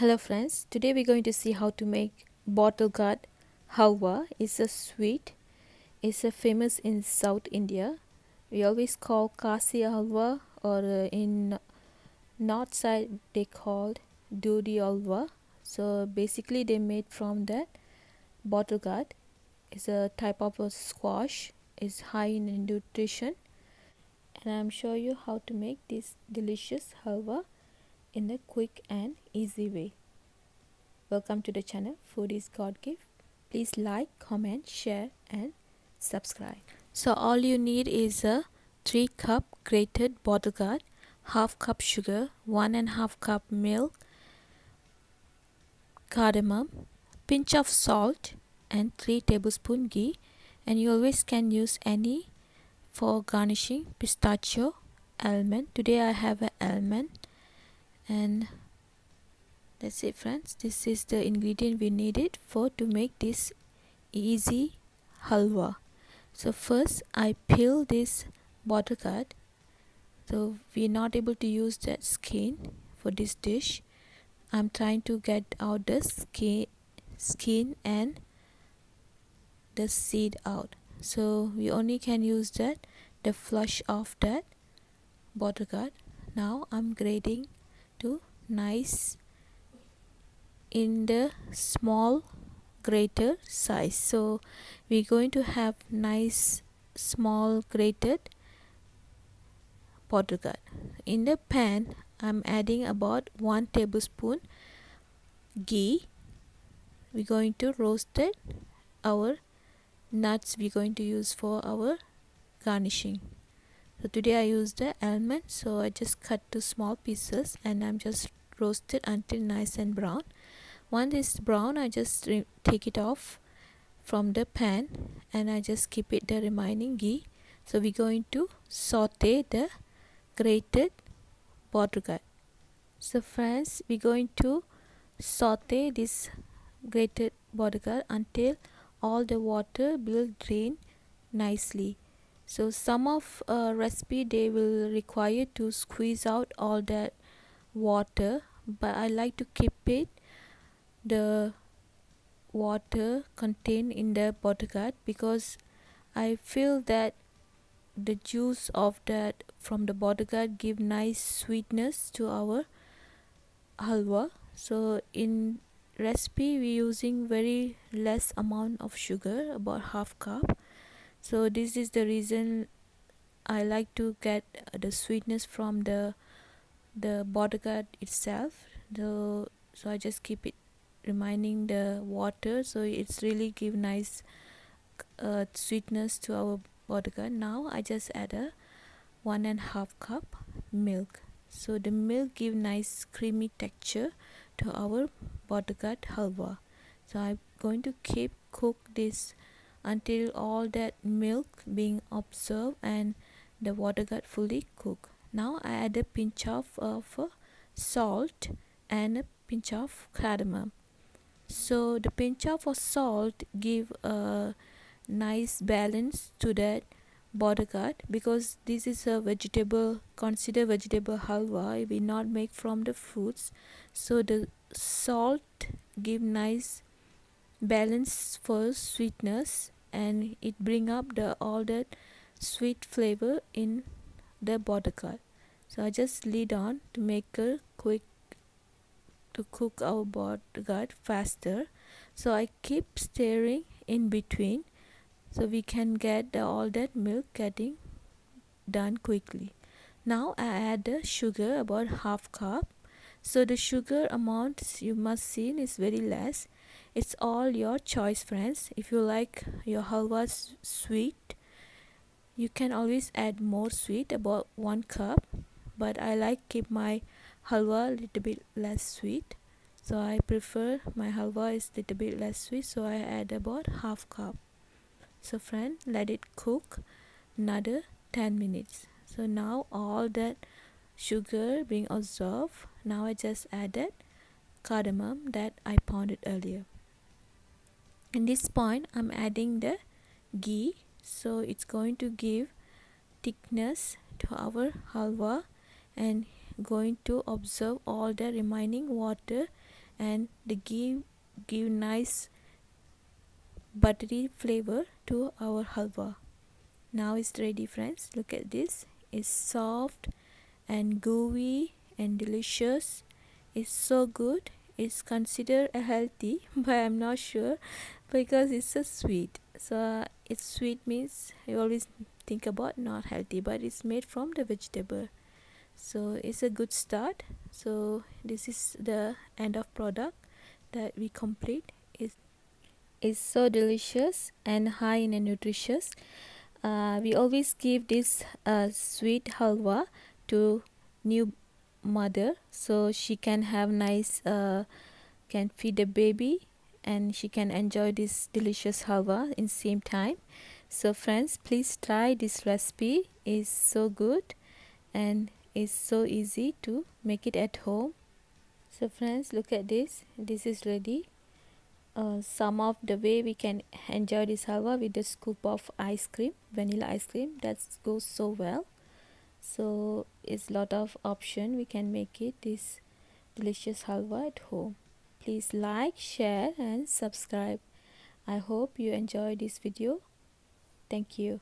Hello friends, today we're going to see how to make Bottle Gourd Halwa. It's a sweet. It's a famous in South India. We always call Kasi Halwa, or in north side they called Dudhi Halwa. So basically they made from that. Bottle gourd is a type of a squash. It's high in nutrition, and I'm show you how to make this delicious halwa in a quick and easy way. Welcome to the channel Food is God Gift. Please like, comment, share and subscribe. So all you need is a 3 cup grated bottle gourd, half cup sugar, 1.5 cup milk, cardamom, pinch of salt and 3 tablespoon ghee. And you always can use any for garnishing: pistachio, almond. Today I have an almond. And that's it friends, this is the ingredient we needed for to make this easy halwa. So first I peel this bottle gourd, so we're not able to use that skin for this dish. I'm trying to get out the skin and the seed out, so we only can use that the flesh of that bottle gourd. Now I'm grating to nice in the small grater size, so we're going to have nice small grated bottle gourd. In the pan I'm adding about 1 tablespoon ghee. We're going to roast it our nuts we're going to use for our garnishing. So today I used the almond, so I just cut to small pieces and I'm just roast it until nice and brown. Once it's brown, I just take it off from the pan and I just keep it the remaining ghee. So we're going to saute the grated bottle gourd. So friends, we're going to saute this grated bottle gourd until all the water will drain nicely. So some of recipe they will require to squeeze out all that water, but I like to keep it the water contained in the bottle gourd because I feel that the juice of that from the bottle gourd give nice sweetness to our halwa. So in recipe we using very less amount of sugar, about half cup. So this is the reason I like to get the sweetness from the bottle gourd itself. So I just keep it remaining the water, so it's really give nice sweetness to our bottle gourd. Now I just add a 1.5 cup milk, so the milk give nice creamy texture to our bottle gourd halwa. So I'm going to keep cook this until all that milk being absorbed and the bottle gourd fully cooked. Now I add a pinch of salt and a pinch of cardamom. So the pinch of salt give a nice balance to that bottle gourd, because this is a vegetable, consider vegetable halwa, we not make from the fruits. So the salt give nice balance for sweetness and it bring up the all that sweet flavor in the bottle gourd. So I just lid on to make a quick to cook our bottle gourd faster. So I keep stirring in between so we can get all that milk getting done quickly. Now I add the sugar, about half cup. So the sugar amount you must see is very less. It's all your choice friends. If you like your halwa sweet, you can always add more sweet, about 1 cup, but I like keep my halwa a little bit less sweet, so I prefer my halwa is little bit less sweet, so I add about half cup. So friend, let it cook another 10 minutes. So now all that sugar being absorbed, now I just added cardamom that I pounded earlier. In this point I'm adding the ghee, so it's going to give thickness to our halwa and going to absorb all the remaining water and the ghee give nice buttery flavor to our halwa. Now it's ready, friends. Look at this. It's soft and gooey and delicious. It's so good. It's considered a healthy, but I'm not sure because it's so sweet. So it's sweet means you always think about not healthy, but it's made from the vegetable. So it's a good start. So this is the end of product that we complete. It's so delicious and high in nutritious. We always give this sweet halwa to new mother so she can have nice can feed the baby and she can enjoy this delicious halwa in same time. So friends, please try this recipe. It's so good and it's so easy to make it at home. So friends, look at this. This is ready. Some of the way we can enjoy this halwa with a scoop of ice cream, vanilla ice cream. That goes so well. So it's lot of option we can make it this delicious halwa at home. Please like, share and subscribe. I hope you enjoy this video. Thank you.